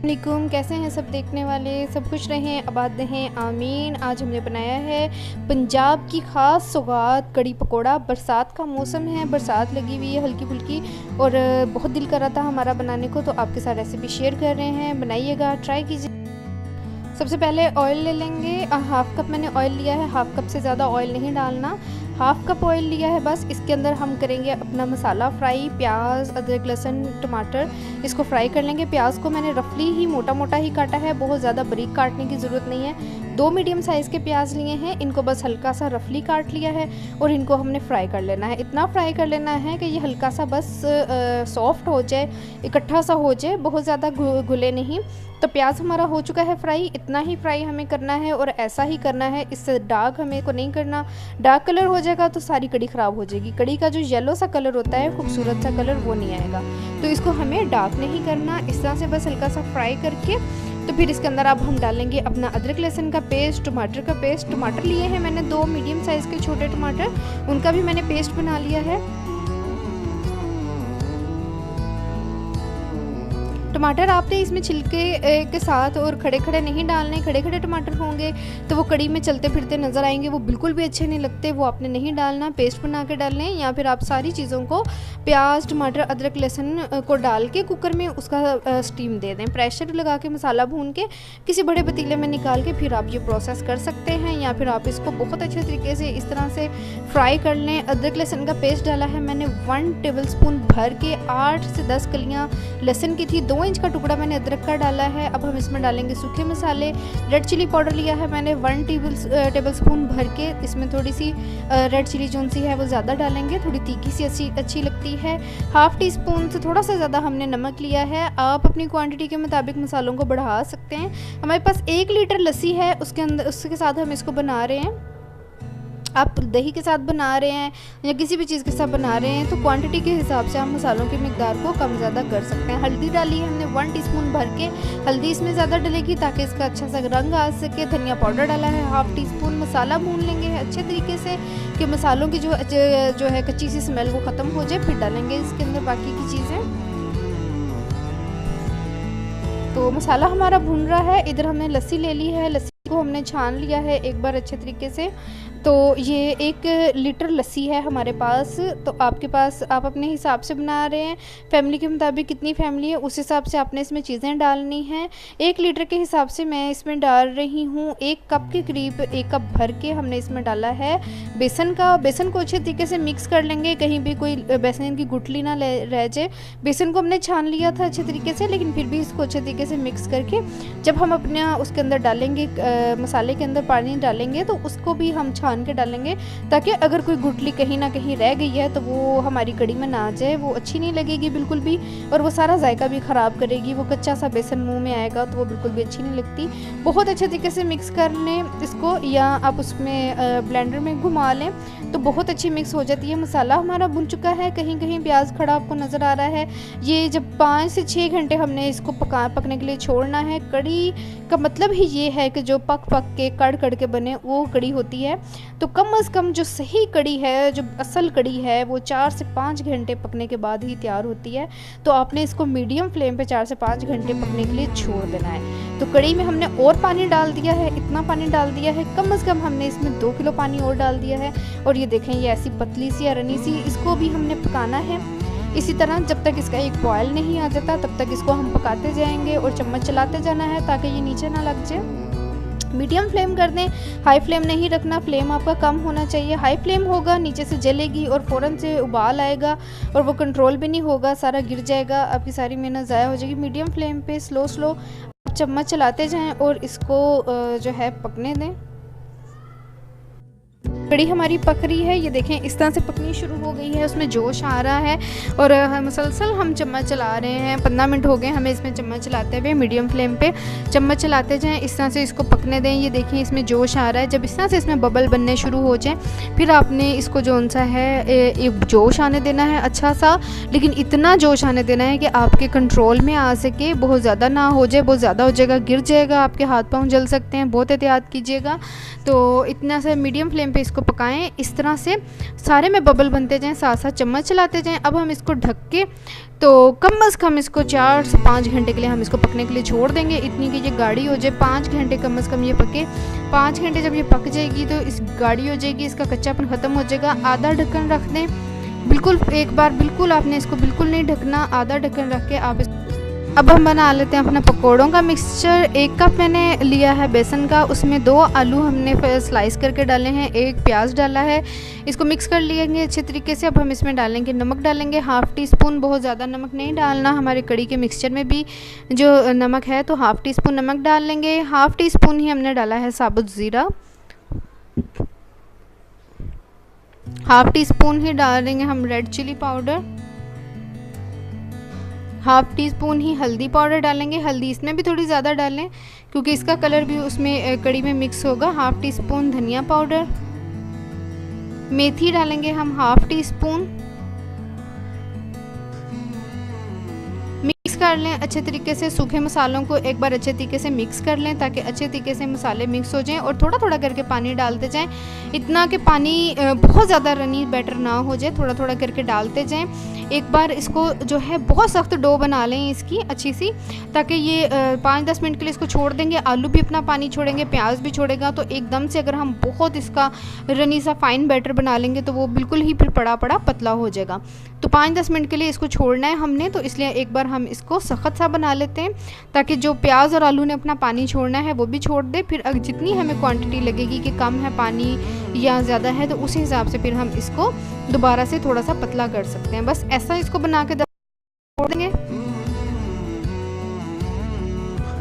वालेकुम, कैसे हैं सब देखने वाले। सब खुश रहें, आबाद रहें, आमीन। आज हमने बनाया है पंजाब की ख़ास सौगात कड़ी पकोड़ा। बरसात का मौसम है, बरसात लगी हुई है हल्की फुल्की और बहुत दिल कर रहा था हमारा बनाने को, तो आपके साथ रेसिपी शेयर कर रहे हैं। बनाइएगा, ट्राई कीजिए। सबसे पहले ऑयल ले लेंगे। हाफ़ कप मैंने ऑयल लिया है, हाफ़ कप से ज़्यादा ऑयल नहीं डालना। हाफ़ कप ऑयल लिया है बस। इसके अंदर हम करेंगे अपना मसाला फ्राई। प्याज, अदरक, लहसुन, टमाटर, इसको फ्राई कर लेंगे। प्याज को मैंने रफली ही मोटा मोटा ही काटा है, बहुत ज़्यादा बारीक काटने की ज़रूरत नहीं है। 2 मीडियम साइज़ के प्याज लिए हैं, इनको बस हल्का सा रफली काट लिया है और इनको हमने फ्राई कर लेना है। इतना फ्राई कर लेना है कि ये हल्का सा बस सॉफ्ट हो जाए, इकट्ठा सा हो जाए, बहुत ज़्यादा घुले नहीं। तो प्याज हमारा हो चुका है फ्राई। इतना ही फ्राई हमें करना है और ऐसा ही करना है, इससे डार्क हमें को नहीं करना। डार्क कलर हो जाएगा तो सारी कड़ी ख़राब हो जाएगी। कड़ी का जो येलो सा कलर होता है, खूबसूरत सा कलर, वो नहीं आएगा। तो इसको हमें डार्क नहीं करना, इस तरह से बस हल्का सा फ्राई करके तो फिर इसके अंदर अब हम डालेंगे अपना अदरक लहसुन का पेस्ट, टमाटर का पेस्ट। टमाटर लिए हैं मैंने 2 मीडियम साइज़ के छोटे टमाटर, उनका भी मैंने पेस्ट बना लिया है। टमाटर आपने इसमें छिलके के साथ और खड़े खड़े नहीं डालने। खड़े खड़े टमाटर होंगे तो वो कड़ी में चलते फिरते नज़र आएंगे, वो बिल्कुल भी अच्छे नहीं लगते, वो आपने नहीं डालना। पेस्ट बना के डाल लें, या फिर आप सारी चीज़ों को प्याज, टमाटर, अदरक, लहसुन को डाल के कुकर में उसका स्टीम दे दें। प्रेशर लगा के मसाला भून के किसी बड़े पतीले में निकाल के फिर आप ये प्रोसेस कर सकते हैं, या फिर आप इसको बहुत अच्छे तरीके से इस तरह से फ्राई कर लें। अदरक लहसुन का पेस्ट डाला है मैंने 1 टेबलस्पून भर के। 8 से 10 कलियाँ लहसुन की थी, 2 इंच का टुकड़ा मैंने अदरक का डाला है। अब हम इसमें डालेंगे सूखे मसाले। रेड चिली पाउडर लिया है मैंने 1 टेबलस्पून भर के। इसमें थोड़ी सी रेड चिली जो सी है वो ज़्यादा डालेंगे, थोड़ी तीखी सी अच्छी लगती है। हाफ़ टी स्पून से थोड़ा सा ज़्यादा हमने नमक लिया है। आप अपनी क्वांटिटी के मुताबिक मसालों को बढ़ा सकते हैं। हमारे पास 1 लीटर लस्सी है, उसके अंदर उसके साथ हम इसको बना रहे हैं। आप दही के साथ बना रहे हैं या किसी भी चीज़ के साथ बना रहे हैं तो क्वांटिटी के हिसाब से आप मसालों की मिकदार को कम ज़्यादा कर सकते हैं। हल्दी डाली है हमने 1 टीस्पून भर के। हल्दी इसमें ज़्यादा डलेगी ताकि इसका अच्छा सा रंग आ सके। धनिया पाउडर डाला है हाफ़ टी स्पून। मसाला भून लेंगे अच्छे तरीके से कि मसालों की जो है कच्ची सी स्मेल वो ख़त्म हो जाए, फिर डालेंगे इसके अंदर बाकी की चीज़ें। तो मसाला हमारा भून रहा है। इधर हमने लस्सी ले ली है, लस्सी को हमने छान लिया है एक बार अच्छे तरीके से। तो ये 1 लीटर लस्सी है हमारे पास। तो आपके पास आप अपने हिसाब से बना रहे हैं, फैमिली के मुताबिक कितनी फैमिली है उस हिसाब से आपने इसमें चीज़ें डालनी हैं। 1 लीटर के हिसाब से मैं इसमें डाल रही हूँ 1 कप के करीब, 1 कप भर के हमने इसमें डाला है बेसन का। बेसन को अच्छे तरीके से मिक्स कर लेंगे, कहीं भी कोई बेसन की गुठली ना रह जाए। बेसन को हमने छान लिया था अच्छे तरीके से, लेकिन फिर भी इसको अच्छे तरीके से मिक्स करके जब हम अपना उसके अंदर डालेंगे, मसाले के अंदर पानी डालेंगे तो उसको भी हम छान के डालेंगे, ताकि अगर कोई गुठली कहीं ना कहीं रह गई है तो वो हमारी कड़ी में ना आ जाए, वो अच्छी नहीं लगेगी बिल्कुल भी, और वो सारा जायका भी ख़राब करेगी। वो कच्चा सा बेसन मुंह में आएगा तो वो बिल्कुल भी अच्छी नहीं लगती। बहुत अच्छे तरीके से मिक्स कर लें इसको, या आप उसमें ब्लेंडर में घुमा लें तो बहुत अच्छी मिक्स हो जाती है। मसाला हमारा भुन चुका है, कहीं कहीं प्याज खड़ा आपको नज़र आ रहा है। ये जब 5 से 6 घंटे हमने इसको पकने के लिए छोड़ना है। कड़ी का मतलब ही ये है कि जो पक के कड़ के बने वो कड़ी होती है। तो कम से कम जो सही कड़ी है, जो असल कड़ी है, वो 4 से 5 घंटे पकने के बाद ही तैयार होती है। तो आपने इसको मीडियम फ्लेम पे 4 से 5 घंटे पकने के लिए छोड़ देना है। तो कड़ी में हमने और पानी डाल दिया है, इतना पानी डाल दिया है, कम से कम हमने इसमें 2 किलो पानी और डाल दिया है। और ये देखें, ये ऐसी पतली सी या रनी सी, इसको भी हमने पकाना है इसी तरह जब तक इसका एक बॉयल नहीं आ जाता तब तक इसको हम पकाते जाएंगे और चम्मच चलाते जाना है ताकि ये नीचे ना लग जाए। मीडियम फ्लेम कर दें, हाई फ्लेम नहीं रखना, फ्लेम आपका कम होना चाहिए। हाई फ्लेम होगा नीचे से जलेगी और फ़ौरन से उबाल आएगा और वो कंट्रोल भी नहीं होगा, सारा गिर जाएगा, आपकी सारी मेहनत ज़ाया हो जाएगी। मीडियम फ्लेम पे स्लो चम्मच चलाते जाएं और इसको जो है पकने दें। कड़ी हमारी पक रही है, ये देखें इस तरह से पकनी शुरू हो गई है, उसमें जोश आ रहा है और मुसलसल हम चम्मच चला रहे हैं। 15 मिनट हो गए हमें इसमें चम्मच चलाते हुए। मीडियम फ्लेम पे चम्मच चलाते जाएं, इस तरह से इसको पकने दें। ये देखें इसमें जोश आ रहा है, जब इस तरह से इसमें बबल बनने शुरू हो जाए फिर आपने इसको जौन सा है एक जोश आने देना है अच्छा सा, लेकिन इतना जोश आने देना है कि आपके कंट्रोल में आ सके, बहुत ज़्यादा ना हो जाए। बहुत ज़्यादा हो जाएगा गिर जाएगा, आपके हाथ पाँव जल सकते हैं, बहुत एहतियात कीजिएगा। तो इतना सा मीडियम फ्लेम पे इसको पकाएं इस तरह से, सारे में बबल बनते जाएं, साथ साथ चम्मच चलाते जाएं। अब हम इसको ढक के तो कम से कम इसको 4 से 5 घंटे के लिए हम इसको पकने के लिए छोड़ देंगे, इतनी कि ये गाढ़ी हो जाए। 5 घंटे कम से कम ये पके। 5 घंटे जब ये पक जाएगी तो इस गाढ़ी हो जाएगी, इसका कच्चापन ख़त्म हो जाएगा। आधा ढक्कन रख दें, बिल्कुल एक बार बिल्कुल आपने इसको बिल्कुल नहीं ढकना, आधा ढक्कन रख के आप अब हम बना लेते हैं अपना पकौड़ों का मिक्सचर। 1 कप मैंने लिया है बेसन का, उसमें 2 आलू हमने स्लाइस करके डाले हैं, 1 प्याज डाला है। इसको मिक्स कर लेंगे अच्छे तरीके से। अब हम इसमें डालेंगे नमक, डालेंगे 1/2 टीस्पून, बहुत ज़्यादा नमक नहीं डालना, हमारे कड़ी के मिक्सचर में भी जो नमक है तो 1/2 टीस्पून नमक डाल लेंगे। 1/2 टीस्पून ही हमने डाला है साबुत ज़ीरा, 1/2 टीस्पून ही डालेंगे हम रेड चिली पाउडर, 1/2 टीस्पून ही हल्दी पाउडर डालेंगे। हल्दी इसमें भी थोड़ी ज़्यादा डालें क्योंकि इसका कलर भी उसमें कड़ी में मिक्स होगा। 1/2 टीस्पून धनिया पाउडर, मेथी डालेंगे हम 1/2 टीस्पून। मिक्स कर लें अच्छे तरीके से। सूखे मसालों को एक बार अच्छे तरीके से मिक्स कर लें ताकि अच्छे तरीके से मसाले मिक्स हो जाएं, और थोड़ा थोड़ा करके पानी डालते जाएं, इतना कि पानी बहुत ज़्यादा रनी बैटर ना हो जाए, थोड़ा थोड़ा करके डालते जाएं। एक बार इसको जो है बहुत सख्त डो बना लें इसकी अच्छी सी, ताकि ये 5-10 मिनट के लिए इसको छोड़ देंगे। आलू भी अपना पानी छोड़ेंगे, प्याज भी छोड़ेगा, तो एकदम से अगर हम बहुत इसका रनी सा फाइन बैटर बना लेंगे तो वो बिल्कुल ही फिर पड़ा पड़ा पतला हो जाएगा। तो 5-10 मिनट के लिए इसको छोड़ना है हमने, तो इसलिए एक बार हम इसको सख्त सा बना लेते हैं ताकि जो प्याज और आलू ने अपना पानी छोड़ना है वो भी छोड़ दे। फिर जितनी हमें क्वांटिटी लगेगी कि कम है पानी या ज़्यादा है तो उस हिसाब से फिर हम इसको दोबारा से थोड़ा सा पतला कर सकते हैं। बस ऐसा इसको बना के छोड़ देंगे।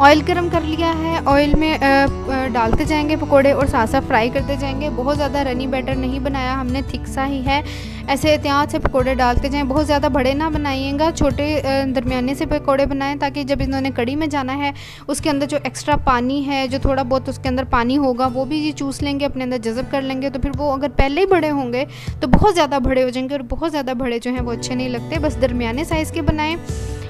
ऑयल गरम कर लिया है, ऑयल में डालते जाएंगे पकोड़े और साथ साथ फ्राई करते जाएंगे। बहुत ज़्यादा रनी बैटर नहीं बनाया हमने, थिक सा ही है। ऐसे एहतियात से पकोड़े डालते जाएं, बहुत ज़्यादा बड़े ना बनाइएगा, छोटे दरमियाने से पकोड़े बनाएं ताकि जब इन्होंने कड़ी में जाना है उसके अंदर जो एक्स्ट्रा पानी है, जो थोड़ा बहुत उसके अंदर पानी होगा वो भी ये चूस लेंगे, अपने अंदर जज़ब कर लेंगे। तो फिर वो अगर पहले ही बड़े होंगे तो बहुत ज़्यादा बड़े हो जाएंगे, और बहुत ज़्यादा बड़े जो हैं वो अच्छे नहीं लगते। बस दरमियाने साइज़ के बनाएं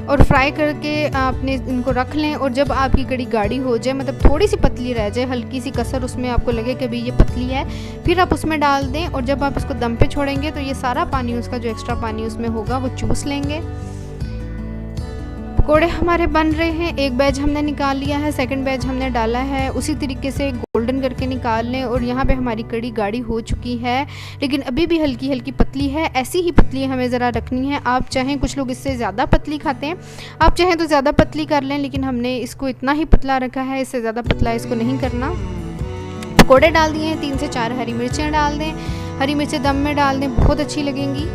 और फ्राई करके आपने इनको रख लें। और जब आपकी कड़ी गाढ़ी हो जाए, मतलब थोड़ी सी पतली रह जाए, हल्की सी कसर उसमें आपको लगे कि भाई ये पतली है, फिर आप उसमें डाल दें। और जब आप इसको दम पे छोड़ेंगे तो ये सारा पानी, उसका जो एक्स्ट्रा पानी उसमें होगा वो चूस लेंगे। पकोड़े हमारे बन रहे हैं, एक बैच हमने निकाल लिया है, सेकंड बैच हमने डाला है, उसी तरीके से गोल्डन करके निकाल लें। और यहाँ पे हमारी कड़ी गाढ़ी हो चुकी है, लेकिन अभी भी हल्की हल्की पतली है, ऐसी ही पतली हमें ज़रा रखनी है। आप चाहें, कुछ लोग इससे ज़्यादा पतली खाते हैं, आप चाहें तो ज़्यादा पतली कर लें, लेकिन हमने इसको इतना ही पतला रखा है, इससे ज़्यादा पतला इसको नहीं करना। पकोड़े डाल दिए हैं, 3 से 4 हरी मिर्चें डाल दें, हरी मिर्चें दम में डाल दें, बहुत अच्छी लगेंगी।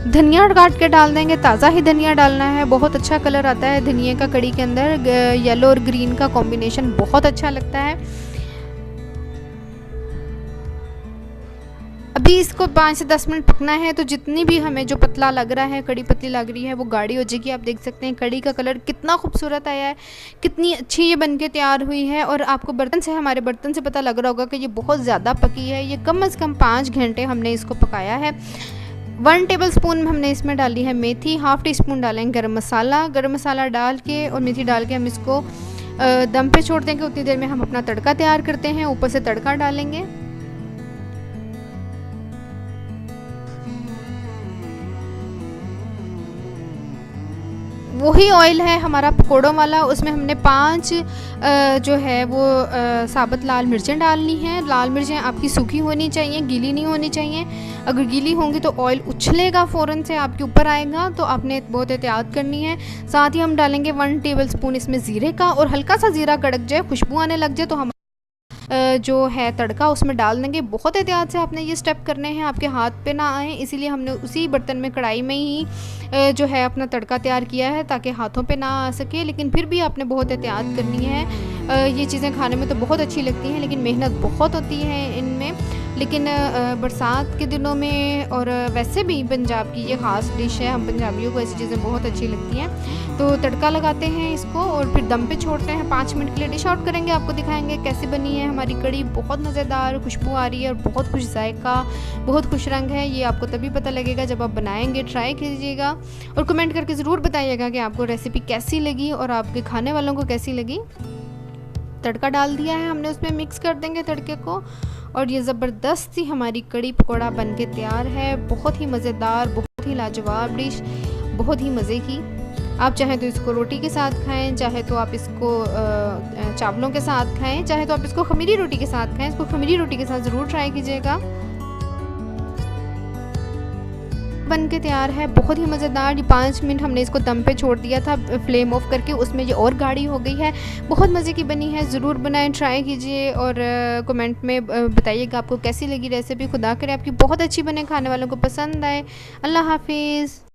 धनिया काट के डाल देंगे, ताज़ा ही धनिया डालना है, बहुत अच्छा कलर आता है धनिया का कड़ी के अंदर, येलो और ग्रीन का कॉम्बिनेशन बहुत अच्छा लगता है। अभी इसको 5 से 10 मिनट पकना है, तो जितनी भी हमें जो पतला लग रहा है, कड़ी पतली लग रही है, वो गाढ़ी हो जाएगी। आप देख सकते हैं कड़ी का कलर कितना खूबसूरत आया है, कितनी अच्छी ये बनके तैयार हुई है। और आपको बर्तन से, हमारे बर्तन से पता लग रहा होगा कि ये बहुत ज़्यादा पकी है। ये कम से कम 5 घंटे हमने इसको पकाया है। 1 टेबलस्पून हमने इसमें डाली है मेथी, 1/2 टीस्पून डालेंगे गरम मसाला डाल के और मेथी डाल के हम इसको दम पे छोड़ देंगे। उतनी देर में हम अपना तड़का तैयार करते हैं। ऊपर से तड़का डालेंगे, वही ऑयल है हमारा पकोड़ों वाला, उसमें हमने 5 जो है वो साबुत लाल मिर्चें डालनी हैं। लाल मिर्चें आपकी सूखी होनी चाहिए, गीली नहीं होनी चाहिए। अगर गीली होंगी तो ऑयल उछलेगा, फ़ौरन से आपके ऊपर आएगा, तो आपने बहुत एहतियात करनी है। साथ ही हम डालेंगे 1 टेबलस्पून इसमें ज़ीरे का, और हल्का सा ज़ीरा कड़क जाए, खुशबू आने लग जाए तो हम जो है तड़का उसमें डाल देंगे। बहुत एहतियात से आपने ये स्टेप करने हैं, आपके हाथ पे ना आए, इसीलिए हमने उसी बर्तन में, कढ़ाई में ही जो है अपना तड़का तैयार किया है ताकि हाथों पे ना आ सके। लेकिन फिर भी आपने बहुत एहतियात करनी है। ये चीज़ें खाने में तो बहुत अच्छी लगती हैं, लेकिन मेहनत बहुत होती है इनमें। लेकिन बरसात के दिनों में और वैसे भी पंजाब की ये ख़ास डिश है। हम पंजाबियों को ऐसी चीज़ें बहुत अच्छी लगती हैं। तो तड़का लगाते हैं इसको और फिर दम पे छोड़ते हैं 5 मिनट के लिए। डिश आउट करेंगे, आपको दिखाएंगे कैसी बनी है हमारी कड़ी। बहुत मज़ेदार खुशबू आ रही है और बहुत खुश जायका, बहुत खुश रंग है। ये आपको तभी पता लगेगा जब आप बनाएंगे। ट्राई कीजिएगा और कमेंट करके ज़रूर बताइएगा कि आपको रेसिपी कैसी लगी और आपके खाने वालों को कैसी लगी। तड़का डाल दिया है हमने, उसमें मिक्स कर देंगे तड़के को और ये ज़बरदस्त सी हमारी कड़ी पकौड़ा बन के तैयार है। बहुत ही मज़ेदार, बहुत ही लाजवाब डिश, बहुत ही मज़े की। आप चाहें तो इसको रोटी के साथ खाएं, चाहे तो आप इसको चावलों के साथ खाएं, चाहे तो आप इसको खमीरी रोटी के साथ खाएं। इसको खमीरी रोटी के साथ ज़रूर ट्राई कीजिएगा। बन के तैयार है, बहुत ही मज़ेदार। 5 मिनट हमने इसको दम पे छोड़ दिया था फ्लेम ऑफ करके, उसमें ये और गाढ़ी हो गई है। बहुत मज़े की बनी है, ज़रूर बनाएं, ट्राई कीजिए और कमेंट में बताइएगा आपको कैसी लगी रेसिपी। खुदा करे आपकी बहुत अच्छी बने, खाने वालों को पसंद आए। अल्लाह हाफिज़।